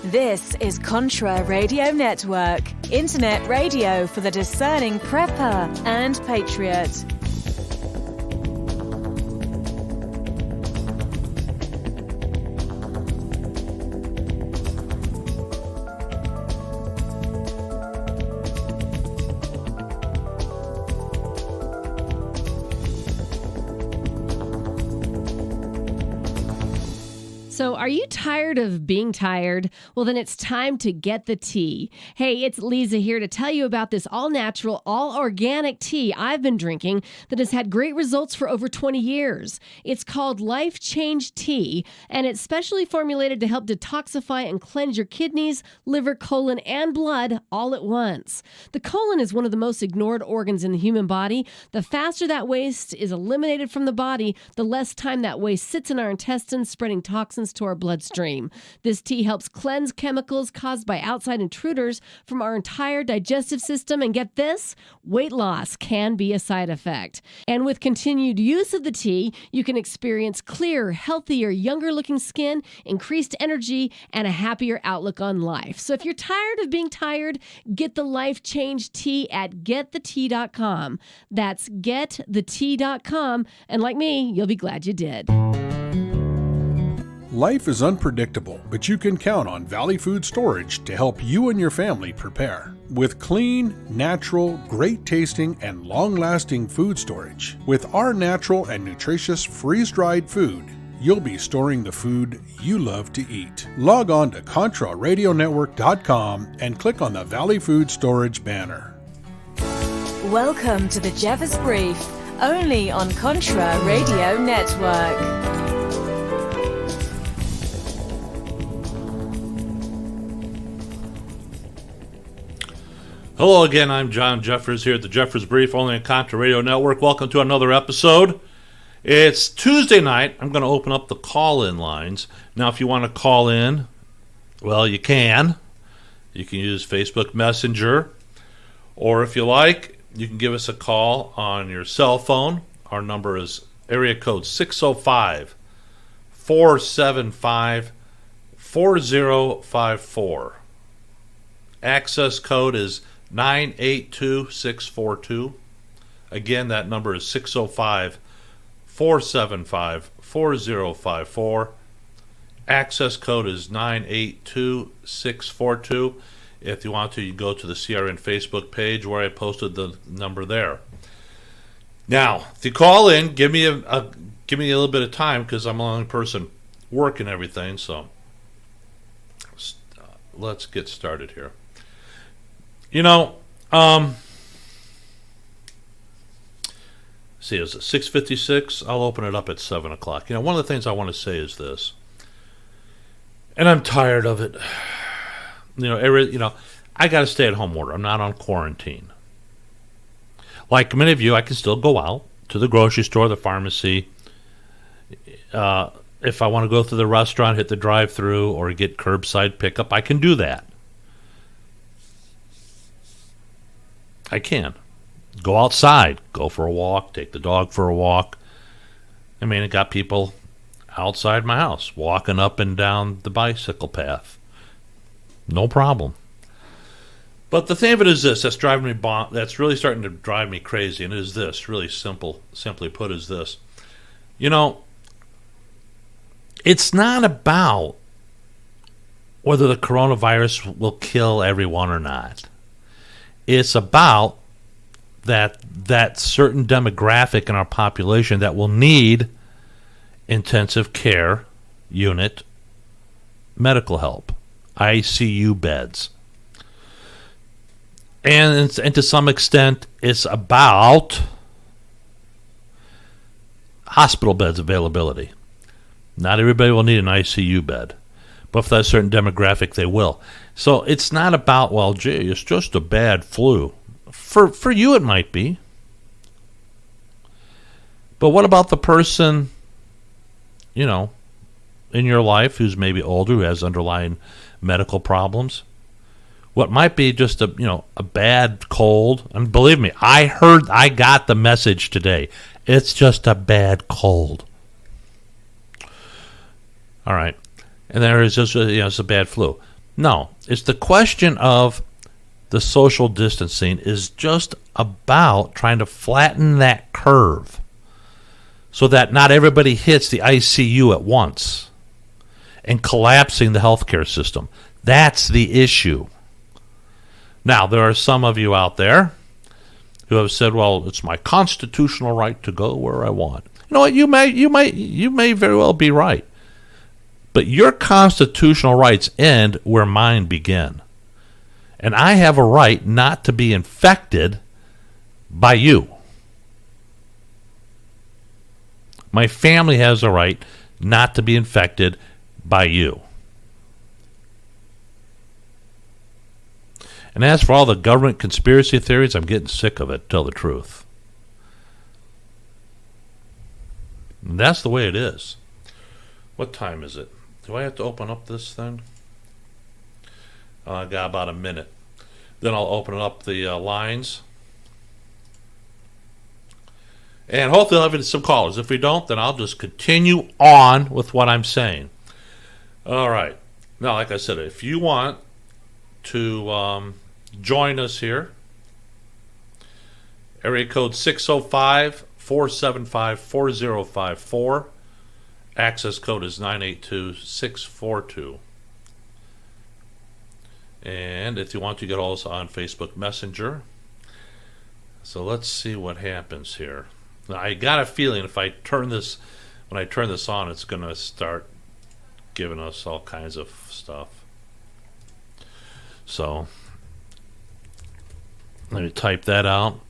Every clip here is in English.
This is Contra Radio Network, internet radio for the discerning prepper and patriot. So are you tired of being tired? Well, then it's time to get the tea. Hey, it's Lisa here to tell you about this all-natural, all-organic tea I've been drinking that has had great results for over 20 years. It's called Life Change Tea, and it's specially formulated to help detoxify and cleanse your kidneys, liver, colon, and blood all at once. The colon is one of the most ignored organs in the human body. The faster that waste is eliminated from the body, the less time that waste sits in our intestines, spreading toxins to our bloodstream. This tea helps cleanse chemicals caused by outside intruders from our entire digestive system. And get this, weight loss can be a side effect. And with continued use of the tea, you can experience clearer, healthier, younger looking skin, increased energy, and a happier outlook on life. So if you're tired of being tired, get the Life Change Tea at getthetea.com. That's getthetea.com. And like me, you'll be glad you did. Life is unpredictable, but you can count on Valley Food Storage to help you and your family prepare. With clean, natural, great-tasting, and long-lasting food storage, with our natural and nutritious freeze-dried food, you'll be storing the food you love to eat. Log on to ContraRadioNetwork.com and click on the Valley Food Storage banner. Welcome to the Jeffers Brief, only on Contra Radio Network. Hello again, I'm John Jeffers here at the Jeffers Brief, only on Contra Radio Network. Welcome to another episode. It's Tuesday night. I'm going to open up the call-in lines. Now, if you want to call in, well, you can. You can use Facebook Messenger. Or if you like, you can give us a call on your cell phone. Our number is area code 605-475-4054. Access code is 982642. Again, that number is 605-475-4054. Access code is 982642. If you want to, you go to the CRN Facebook page where I posted the number there. Now, if you call in, give me a little bit of time because I'm the only person working everything. So let's get started here. You know, see, is it 6:56? I'll open it up at 7 o'clock. You know, one of the things I want to say is this, and I'm tired of it. I got a stay-at-home order. I'm not on quarantine. Like many of you, I can still go out to the grocery store, the pharmacy. If I want to go to the restaurant, hit the drive-thru, or get curbside pickup, I can do that. I can. Go outside, go for a walk, take the dog for a walk. I mean, it got people outside my house, walking up and down the bicycle path. No problem. But the thing of it is this, that's really starting to drive me crazy, and it is this, really simply put, is this. You know, it's not about whether the coronavirus will kill everyone or not. It's about that certain demographic in our population that will need intensive care unit medical help, ICU beds. And to some extent, it's about hospital beds availability. Not everybody will need an ICU bed, but for that certain demographic, they will. So it's not about, well, gee, it's just a bad flu. For you, it might be. But what about the person, you know, in your life who's maybe older, who has underlying medical problems? What might be just a bad cold. And believe me, I got the message today. It's just a bad cold. All right. And there is just, it's a bad flu. No, it's the question of the social distancing is just about trying to flatten that curve so that not everybody hits the ICU at once and collapsing the healthcare system. That's the issue. Now, there are some of you out there who have said, well, it's my constitutional right to go where I want. You know what? You may very well be right. But your constitutional rights end where mine begin. And I have a right not to be infected by you. My family has a right not to be infected by you. And as for all the government conspiracy theories, I'm getting sick of it, to tell the truth. And that's the way it is. What time is it? Do I have to open up this thing? I got about a minute. Then I'll open up the lines. And hopefully I'll have some callers. If we don't, then I'll just continue on with what I'm saying. All right. Now, like I said, if you want to join us here, area code 605-475-4054. Access code is 982-642. And if you want to get also on Facebook Messenger. So let's see what happens here. Now, I got a feeling if I turn this, when I turn this on, it's going to start giving us all kinds of stuff. So let me type that out.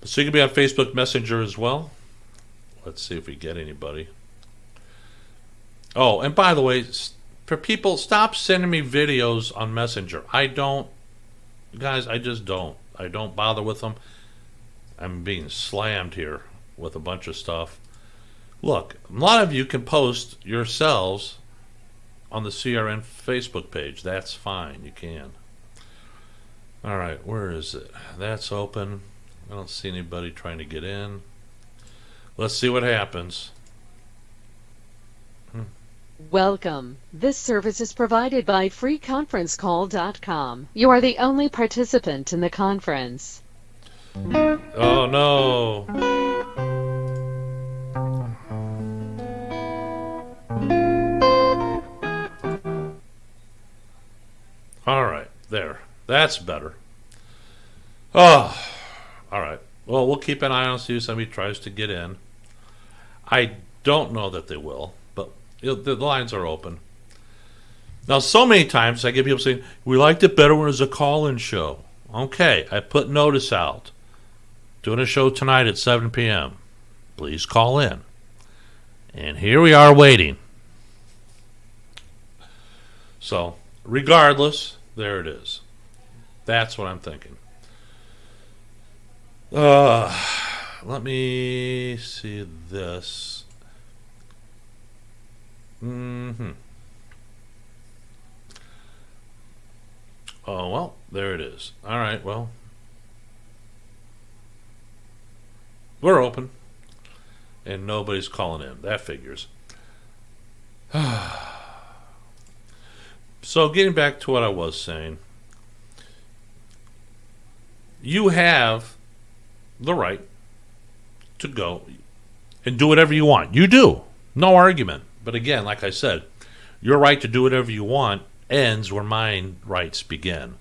So you can be on Facebook Messenger as well. Let's see if we get anybody. Oh, and by the way, for people, stop sending me videos on Messenger. I don't, guys, I just don't. I don't bother with them. I'm being slammed here with a bunch of stuff. Look, a lot of you can post yourselves on the CRN Facebook page. That's fine. You can. All right, where is it? That's open. I don't see anybody trying to get in. Let's see what happens. Welcome. This service is provided by freeconferencecall.com. You are the only participant in the conference. Oh, no. All right, there. That's better. Oh, all right. Well, we'll keep an eye on see if somebody tries to get in. I don't know that they will, but the lines are open. Now, so many times I get people saying, we liked it better when it was a call-in show. Okay, I put notice out. Doing a show tonight at 7 p.m. Please call in. And here we are waiting. So, regardless, there it is. That's what I'm thinking. Let me see this. Oh, well, there it is. All right, well. We're open. And nobody's calling in. That figures. So, getting back to what I was saying. You have the right to go and do whatever you want. You do. No argument. But again, like I said, your right to do whatever you want ends where mine rights begin.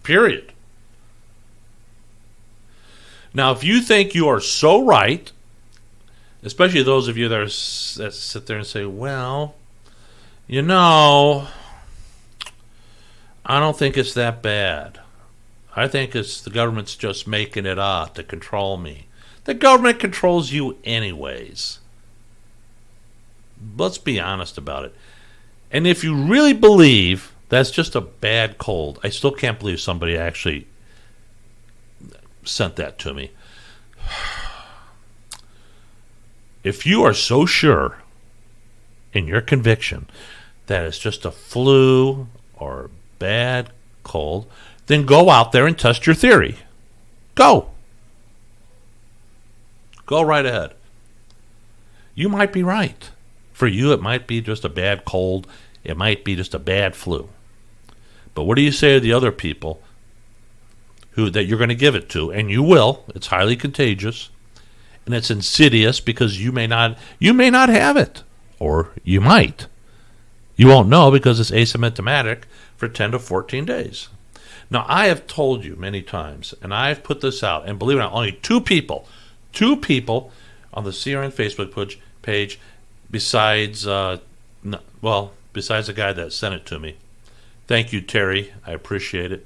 Period. Now, if you think you are so right, especially those of you that sit there and say, well, you know, I don't think it's that bad. I think it's the government's just making it up to control me. The government controls you anyways. Let's be honest about it. And if you really believe that's just a bad cold, I still can't believe somebody actually sent that to me. If you are so sure in your conviction that it's just a flu or a bad cold, then go out there and test your theory. Go. Go right ahead. You might be right. For you, it might be just a bad cold. It might be just a bad flu. But what do you say to the other people that you're going to give it to? And you will. It's highly contagious. And it's insidious because you may not have it. Or you might. You won't know because it's asymptomatic for 10 to 14 days. Now, I have told you many times, and I've put this out, and believe it or not, only two people on the CRN Facebook page, besides the guy that sent it to me. Thank you, Terry. I appreciate it.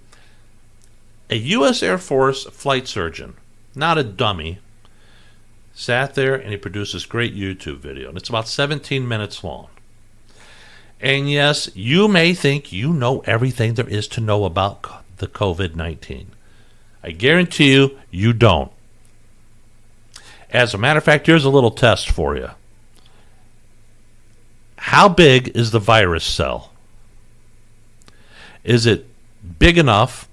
A U.S. Air Force flight surgeon, not a dummy, sat there and he produced this great YouTube video, and it's about 17 minutes long. And yes, you may think you know everything there is to know about the COVID-19. I guarantee you, you don't. As a matter of fact, here's a little test for you. How big is the virus cell? Is it big enough?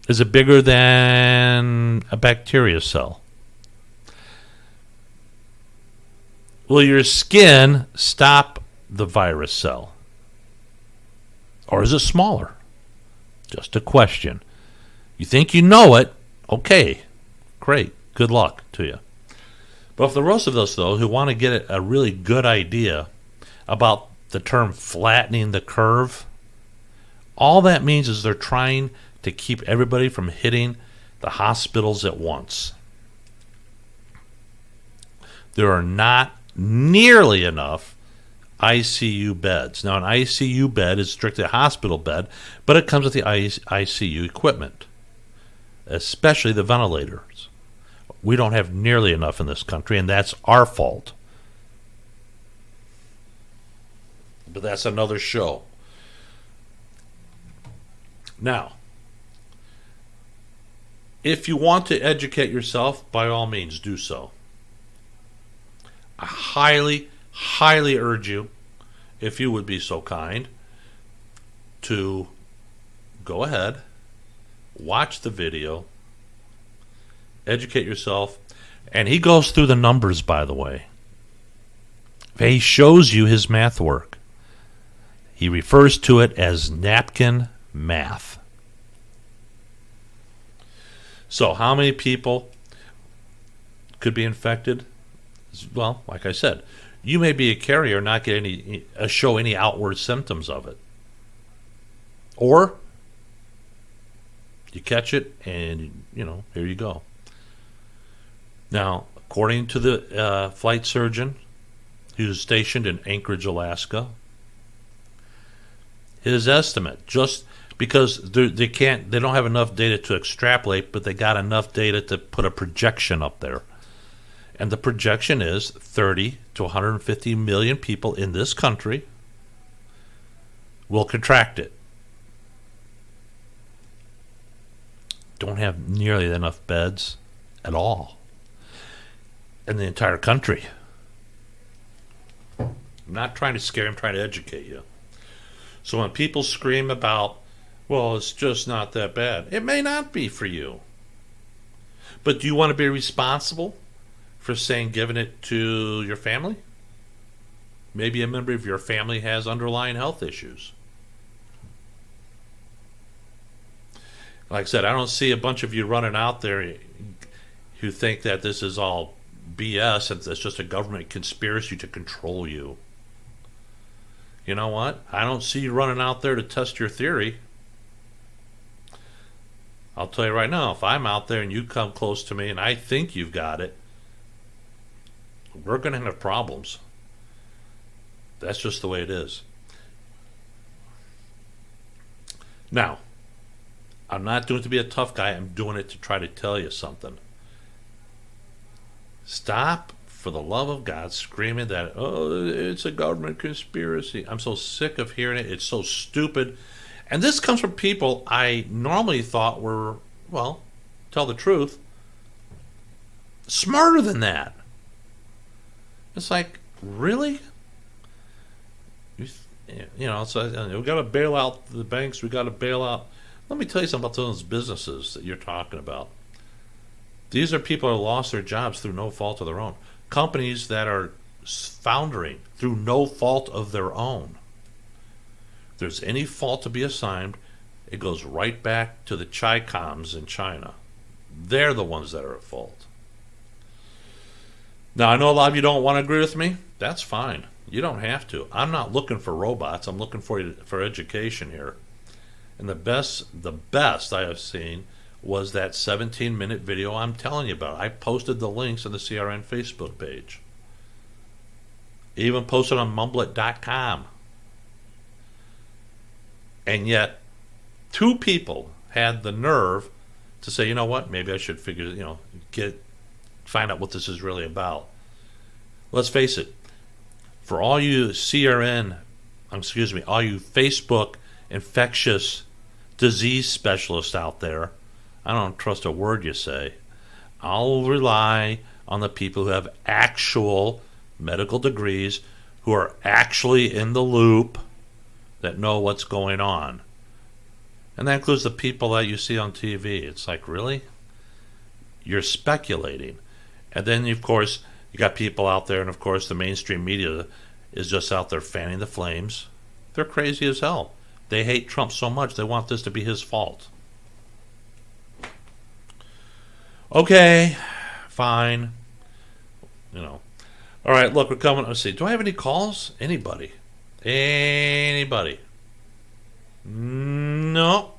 Is it bigger than a bacteria cell? Will your skin stop the virus cell? Or is it smaller? Just a question. You think you know it? Okay, great. Good luck to you. But for the rest of us, though, who want to get a really good idea about the term flattening the curve, all that means is they're trying to keep everybody from hitting the hospitals at once. There are not nearly enough ICU beds. Now, an ICU bed is strictly a hospital bed, but it comes with the ICU equipment, especially the ventilators. We don't have nearly enough in this country, and that's our fault. But that's another show. Now, if you want to educate yourself, by all means, do so. I highly, highly urge you, if you would be so kind, to go ahead, watch the video, educate yourself. And he goes through the numbers, by the way. He shows you his math work. He refers to it as napkin math. So how many people could be infected? Well, like I said, you may be a carrier, not get show any outward symptoms of it. Or you catch it and, here you go. Now, according to the flight surgeon who's stationed in Anchorage, Alaska, his estimate, just because they don't have enough data to extrapolate, but they got enough data to put a projection up there. And the projection is 30 to 150 million people in this country will contract it. Don't have nearly enough beds at all in the entire country. I'm not trying to scare you, I'm trying to educate you. So when people scream about, well, it's just not that bad, it may not be for you. But do you want to be responsible for giving it to your family? Maybe a member of your family has underlying health issues. Like I said, I don't see a bunch of you running out there who think that this is all BS and it's just a government conspiracy to control you. You know what? I don't see you running out there to test your theory. I'll tell you right now, if I'm out there and you come close to me and I think you've got it, we're going to have problems. That's just the way it is. Now, I'm not doing it to be a tough guy. I'm doing it to try to tell you something. Stop, for the love of God, screaming that, oh, it's a government conspiracy. I'm so sick of hearing it. It's so stupid. And this comes from people I normally thought were, well, tell the truth, smarter than that. It's like, really? It's we've got to bail out the banks. We've got to bail out. Let me tell you something about those businesses that you're talking about. These are people who lost their jobs through no fault of their own. Companies that are foundering through no fault of their own. If there's any fault to be assigned, it goes right back to the Chi-Coms in China. They're the ones that are at fault. Now, I know a lot of you don't want to agree with me. That's fine. You don't have to. I'm not looking for robots. I'm looking for education here. And the best I have seen was that 17-minute video I'm telling you about. I posted the links on the CRN Facebook page. Even posted on mumblet.com. And yet, 2 people had the nerve to say, you know what, maybe I should find out what this is really about. Let's face it, for all you all you Facebook infectious disease specialists out there, I don't trust a word you say. I'll rely on the people who have actual medical degrees, who are actually in the loop, that know what's going on. And that includes the people that you see on TV. It's like, really? You're speculating. And then, of course, you got people out there, and of course the mainstream media is just out there fanning the flames. They're crazy as hell. They hate Trump so much they want this to be his fault. Okay, fine. All right, look, we're coming. Let's see. Do I have any calls? Anybody? No.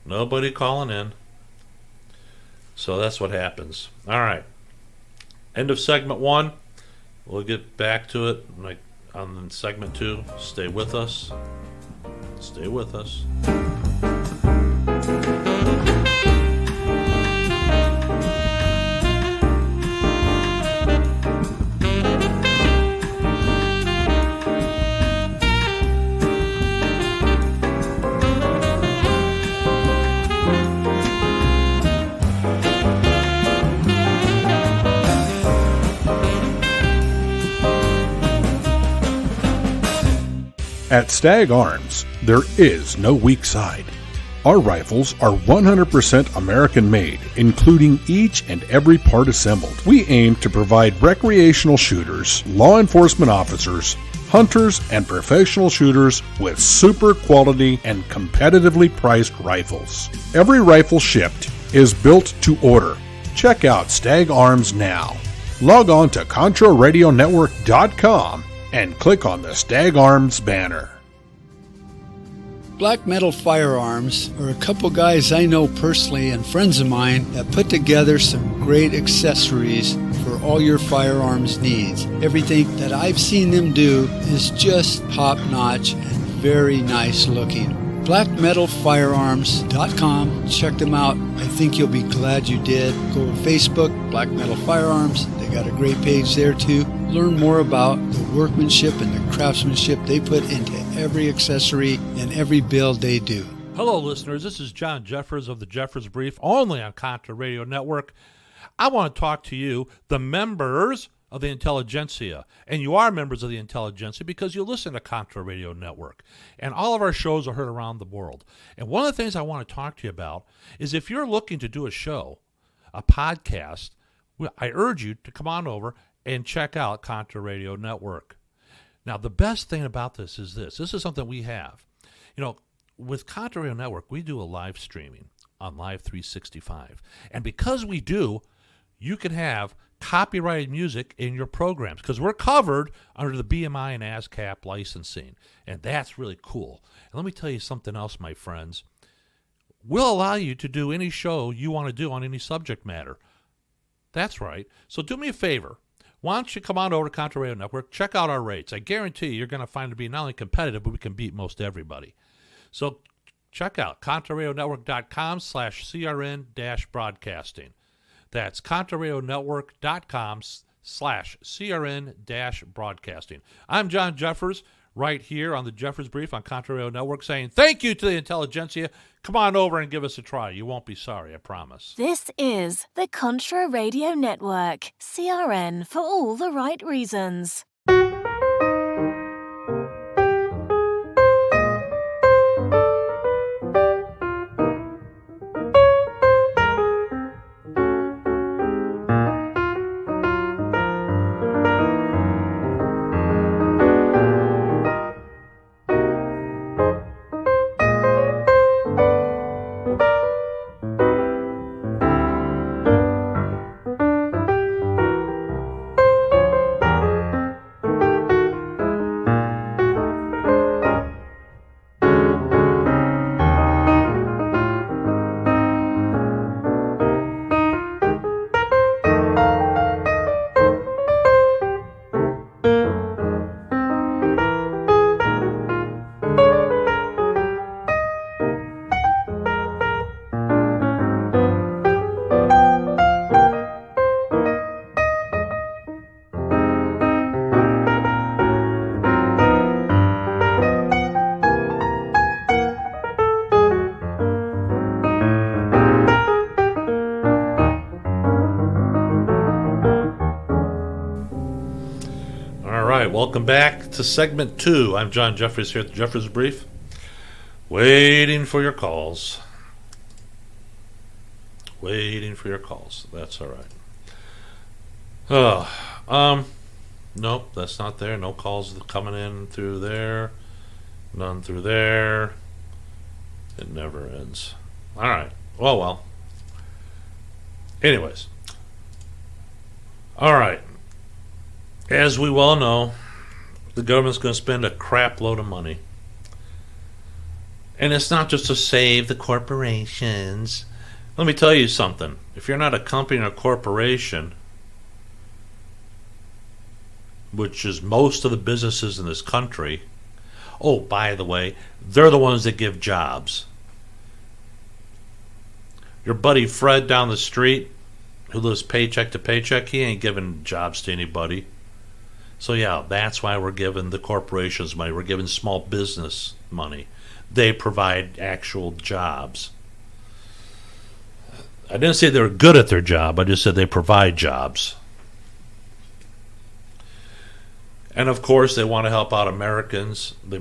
Nobody calling in. So that's what happens. All right. End of segment 1. We'll get back to it on segment 2. Stay with us. Stay with us. At Stag Arms, there is no weak side. Our rifles are 100% American-made, including each and every part assembled. We aim to provide recreational shooters, law enforcement officers, hunters, and professional shooters with super quality and competitively priced rifles. Every rifle shipped is built to order. Check out Stag Arms now. Log on to ContraRadioNetwork.com and click on the Stag Arms banner. Black Metal Firearms are a couple guys I know personally and friends of mine that put together some great accessories for all your firearms needs. Everything that I've seen them do is just top-notch and very nice looking. BlackMetalFirearms.com. Check them out. I think you'll be glad you did. Go to Facebook, Black Metal Firearms. They got a great page there too. Learn more about the workmanship and the craftsmanship they put into every accessory and every build they do. Hello, listeners. This is John Jeffers of the Jeffers Brief, only on Contra Radio Network. I want to talk to you, the members of the intelligentsia. And you are members of the intelligentsia because you listen to Contra Radio Network. And all of our shows are heard around the world. And one of the things I want to talk to you about is if you're looking to do a show, a podcast, I urge you to come on over and check out Contra Radio Network. Now, the best thing about this is this. This is something we have. With Contra Radio Network, we do a live streaming on Live 365. And because we do, you can have copyrighted music in your programs because we're covered under the BMI and ASCAP licensing. And that's really cool. And let me tell you something else, my friends. We'll allow you to do any show you want to do on any subject matter. That's right. So do me a favor. Why don't you come on over to Contra Radio Network, check out our rates. I guarantee you're going to find it to be not only competitive, but we can beat most everybody. So check out ContraRadioNetwork.com/CRN-broadcasting. That's ContraRadioNetwork.com/CRN-broadcasting. I'm John Jeffers, right here on the Jeffers Brief on Contra Radio Network, saying thank you to the intelligentsia. Come on over and give us a try. You won't be sorry, I promise. This is the Contra Radio Network, CRN for all the right reasons. Welcome back to segment 2. I'm John Jeffries here at the Jeffries Brief. Waiting for your calls. Waiting for your calls. That's all right. Nope, that's not there. No calls coming in through there. None through there. It never ends. All right. Well. Anyways. All right. As we well know, the government's going to spend a crap load of money. And it's not just to save the corporations. Let me tell you something. If you're not a company or a corporation, which is most of the businesses in this country, oh, by the way, they're the ones that give jobs. Your buddy Fred down the street, who lives paycheck to paycheck, he ain't giving jobs to anybody. So yeah, that's why we're giving the corporations money. We're giving small business money. They provide actual jobs. I didn't say they're good at their job. I just said they provide jobs. And of course, they want to help out Americans, the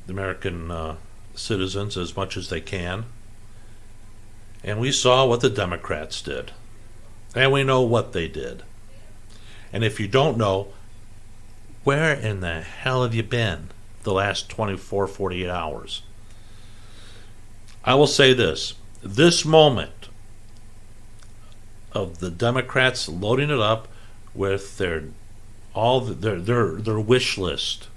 American citizens, as much as they can. And we saw what the Democrats did. And we know what they did. And if you don't know, where in the hell have you been the last 24, 48 hours? I will say this. This moment of the Democrats loading it up with their wish list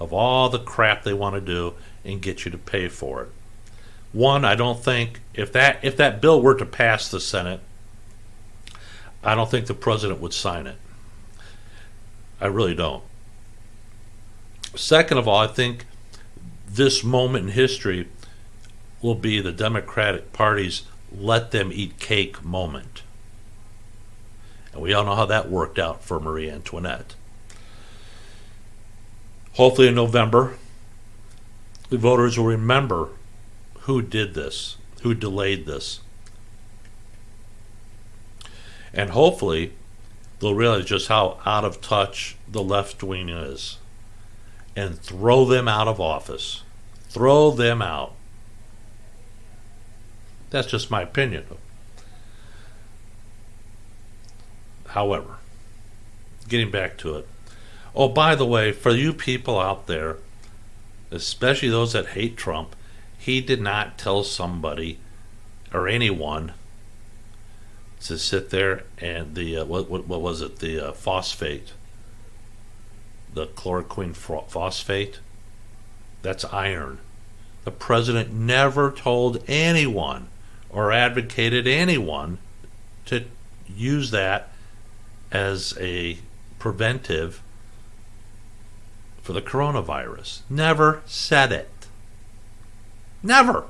of all the crap they want to do and get you to pay for it. One, I don't think if that bill were to pass the Senate, I don't think the president would sign it. I really don't. Second of all, I think this moment in history will be the Democratic Party's let them eat cake moment. And we all know how that worked out for Marie Antoinette. Hopefully in November, the voters will remember who did this, who delayed this. And hopefully they'll realize just how out of touch the left wing is and throw them out of office. Throw them out. That's just my opinion. However, getting back to it. Oh, by the way, for you people out there, especially those that hate Trump, he did not tell somebody or anyone to sit there and the what was it, the phosphate, the chloroquine phosphate, that's iron. The president never told anyone or advocated anyone to use that as a preventive for the coronavirus. Never said it. Never.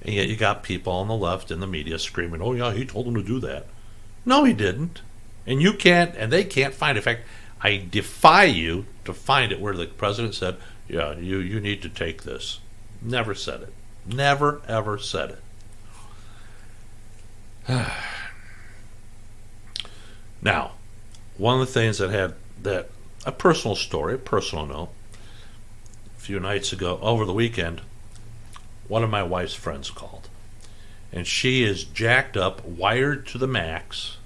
And yet you got people on the left in the media screaming, oh yeah, he told them to do that. No, he didn't. And you can't, and they can't find it. In fact, I defy you to find it where the president said, yeah, you need to take this. Never said it. Never, ever said it. Now, one of the things that had that, a personal story, a personal note, a few nights ago, over the weekend, one of my wife's friends called. And she is jacked up, wired to the max.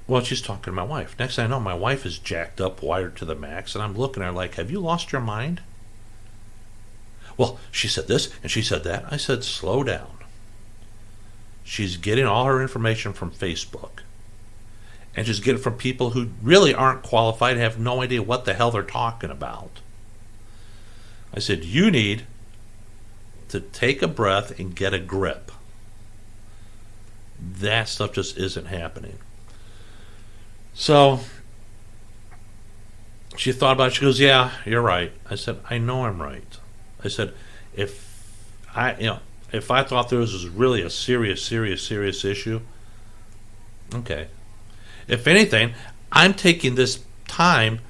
Well, she's talking to my wife. Next thing I know, my wife is jacked up, wired to the max, and I'm looking at her like, have you lost your mind? Well, she said this, and she said that. I said, slow down. She's getting all her information from Facebook. And she's getting it from people who really aren't qualified, have no idea what the hell they're talking about. I said, you need to take a breath and get a grip. That stuff just isn't happening. So she thought about it. She goes, "Yeah, you're right." I said, "I know I'm right." I said, if I thought there was really a serious issue, okay. If anything, I'm taking this time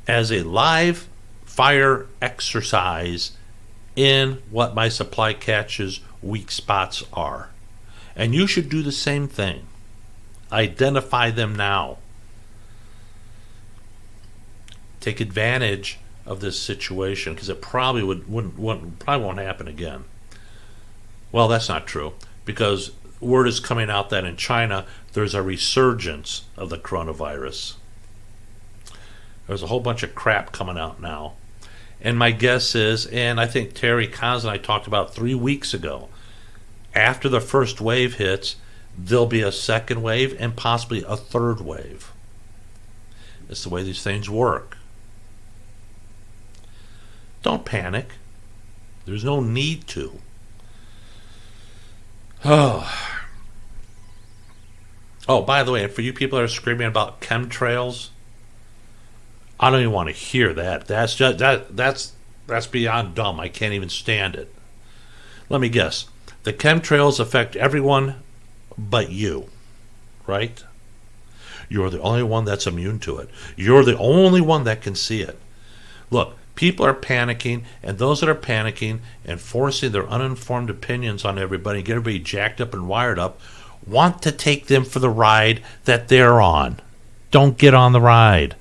as a live fire exercise in what my supply catch's weak spots are. And you should do the same thing. Identify them now. Take advantage of this situation, because it probably won't happen again. Well, that's not true, because word is coming out that in China there's a resurgence of the coronavirus. There's a whole bunch of crap coming out now. And my guess is, and I think Terry Cons and I talked about 3 weeks ago, after the first wave hits, there'll be a second wave and possibly a third wave. It's the way these things work. Don't panic. There's no need to. Oh, by the way, and for you people that are screaming about chemtrails, I don't even want to hear that. That's beyond dumb. I can't even stand it. Let me guess. The chemtrails affect everyone but you, right? You're the only one that's immune to it. You're the only one that can see it. Look, people are panicking, and those that are panicking and forcing their uninformed opinions on everybody, get everybody jacked up and wired up, want to take them for the ride that they're on. Don't get on the ride.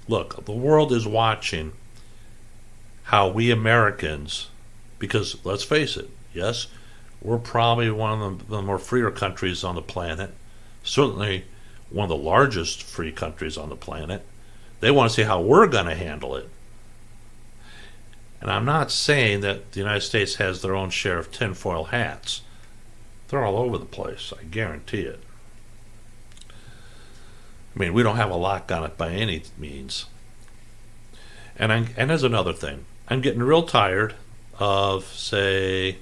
Look, the world is watching how we Americans, because let's face it, yes, we're probably one of the more freer countries on the planet, certainly one of the largest free countries on the planet. They want to see how we're going to handle it. And I'm not saying that the United States has their own share of tinfoil hats. They're all over the place, I guarantee it. I mean, we don't have a lock on it by any means. And there's another thing. I'm getting real tired of, say,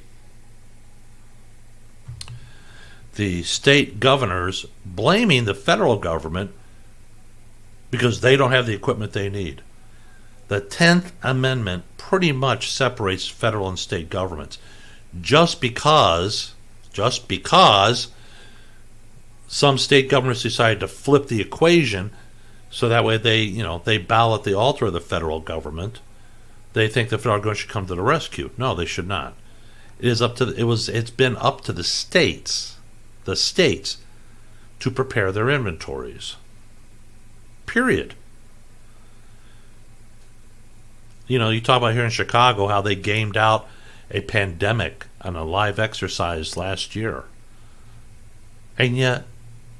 the state governors blaming the federal government because they don't have the equipment they need. The 10th Amendment pretty much separates federal and state governments. Just because some state governments decided to flip the equation so that way they bow at the altar of the federal government, they think the federal government should come to the rescue. No, they should not. It's been up to the states to prepare their inventories. Period. You talk about here in Chicago how they gamed out a pandemic on a live exercise last year. And yet,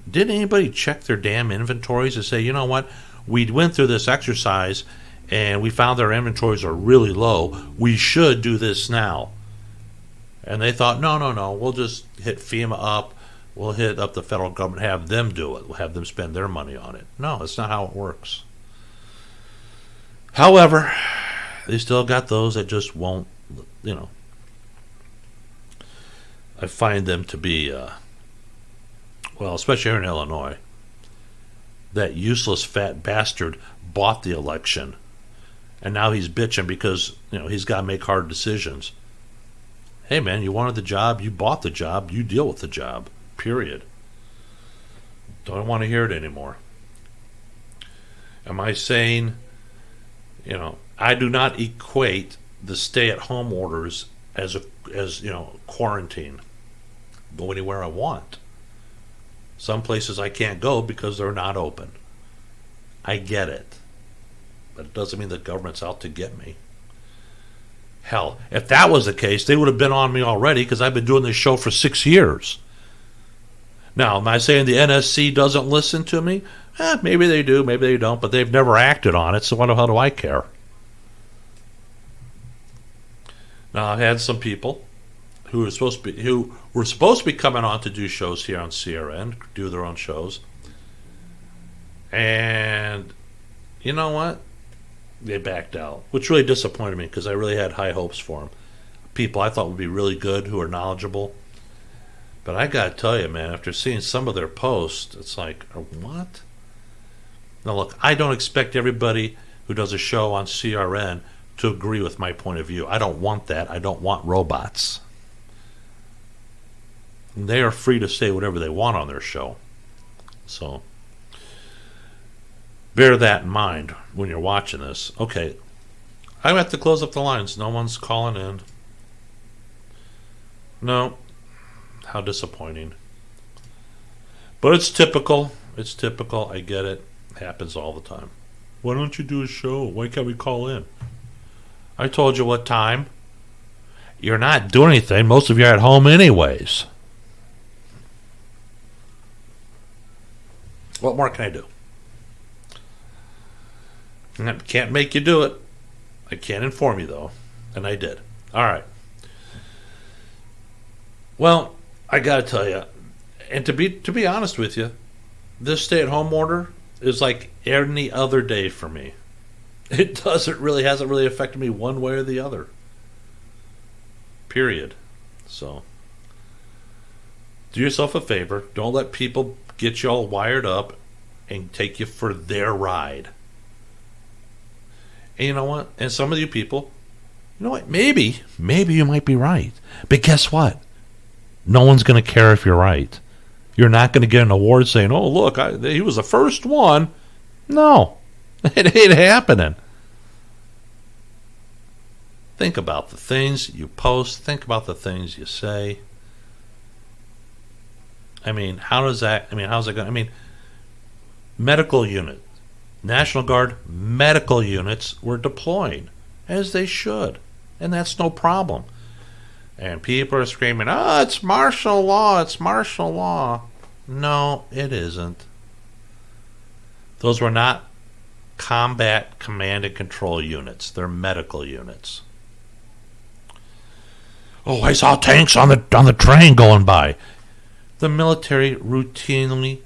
didn't anybody check their damn inventories and say, you know what, we went through this exercise and we found our inventories are really low. We should do this now. And they thought, no, we'll just hit FEMA up. We'll hit up the federal government, have them do it. We'll have them spend their money on it. No, that's not how it works. However, they still got those that just won't, I find them to be, especially here in Illinois, that useless fat bastard bought the election. And now he's bitching because, he's got to make hard decisions. Hey, man, you wanted the job, you bought the job, you deal with the job. Period. Don't want to hear it anymore. Am I saying, I do not equate the stay-at-home orders as quarantine. Go anywhere I want. Some places I can't go because they're not open. I get it. But it doesn't mean the government's out to get me. Hell, if that was the case, they would have been on me already because I've been doing this show for 6 years. Now, am I saying the NSC doesn't listen to me? Maybe they do, maybe they don't, but they've never acted on it, so what the hell do I care? Now, I've had some people who were supposed to be coming on to do shows here on CRN, do their own shows. And you know what? They backed out, which really disappointed me because I really had high hopes for them. People I thought would be really good, who are knowledgeable. But I got to tell you, man, after seeing some of their posts, it's like, what? Now, look, I don't expect everybody who does a show on CRN to agree with my point of view. I don't want that. I don't want robots. They are free to say whatever they want on their show. So, bear that in mind when you're watching this. Okay, I have to close up the lines. No one's calling in. No. How disappointing. But it's typical. It's typical. I get it. It happens all the time. Why don't you do a show? Why can't we call in? I told you what time. You're not doing anything. Most of you are at home anyways. What more can I do? I can't make you do it. I can't inform you, though. And I did. All right. Well, I got to tell you, and to be honest with you, this stay-at-home order is like any other day for me. It hasn't really affected me one way or the other. Period. So, do yourself a favor. Don't let people get you all wired up and take you for their ride. And you know what? And some of you people, you know what? Maybe you might be right. But guess what? No one's going to care if you're right. You're not going to get an award saying, oh, look, he was the first one. No, it ain't happening. Think about the things you post. Think about the things you say. I mean, how's that going? Medical unit, National Guard medical units were deploying, as they should. And that's no problem. And people are screaming, oh, it's martial law, it's martial law. No, it isn't. Those were not combat command and control units. They're medical units. Oh, I saw tanks on the train going by. The military routinely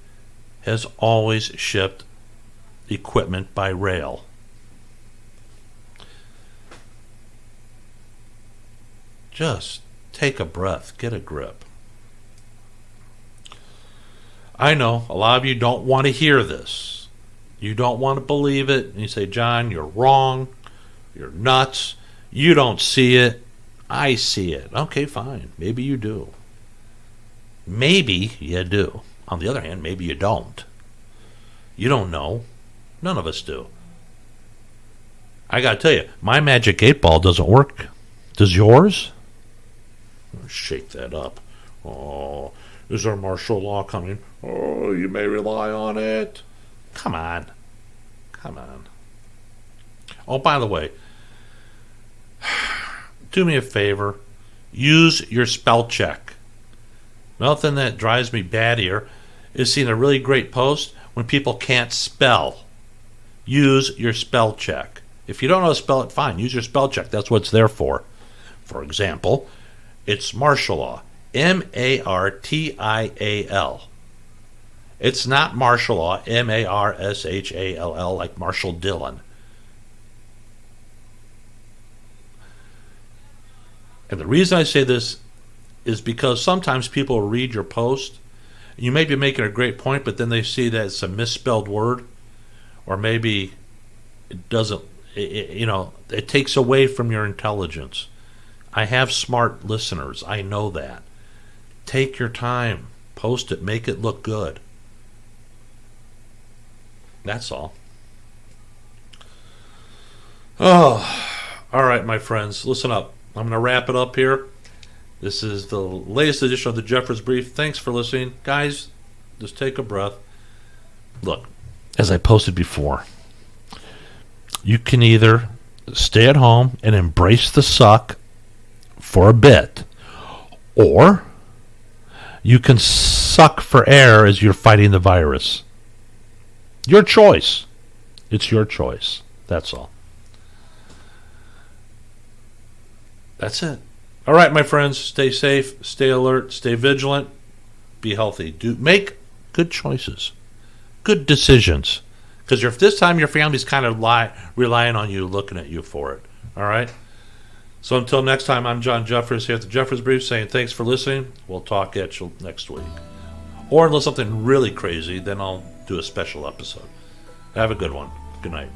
has always shipped equipment by rail. Just take a breath. Get a grip. I know a lot of you don't want to hear this. You don't want to believe it. And you say, John, you're wrong. You're nuts. You don't see it. I see it. Okay, fine. Maybe you do. Maybe you do. On the other hand, maybe you don't. You don't know. None of us do. I got to tell you, my magic 8-ball doesn't work. Does yours? Shake that up. Oh, is there martial law coming? Oh, you may rely on it. Come on. Come on. Oh, by the way, do me a favor. Use your spell check. Nothing that drives me bad here is seeing a really great post when people can't spell. Use your spell check. If you don't know how to spell it, fine. Use your spell check. That's what it's there for. For example, it's martial law. M-A-R-T-I-A-L. It's not martial law. M-A-R-S-H-A-L-L, like Marshall Dillon. And the reason I say this is because sometimes people read your post. You may be making a great point, but then they see that it's a misspelled word, or maybe it doesn't, it takes away from your intelligence. I have smart listeners. I know that. Take your time. Post it. Make it look good. That's all. Oh, all right, my friends. Listen up. I'm going to wrap it up here. This is the latest edition of the Jeffers Brief. Thanks for listening. Guys, just take a breath. Look, as I posted before, you can either stay at home and embrace the suck for a bit, or you can suck for air as you're fighting the virus. Your choice. It's your choice. That's all. That's it. All right, my friends, stay safe, stay alert, stay vigilant, be healthy. Make good choices, good decisions, because this time your family's kind of relying on you, looking at you for it. All right? So until next time, I'm John Jeffers here at the Jeffers Brief saying thanks for listening. We'll talk at you next week. Or unless something really crazy, then I'll do a special episode. Have a good one. Good night.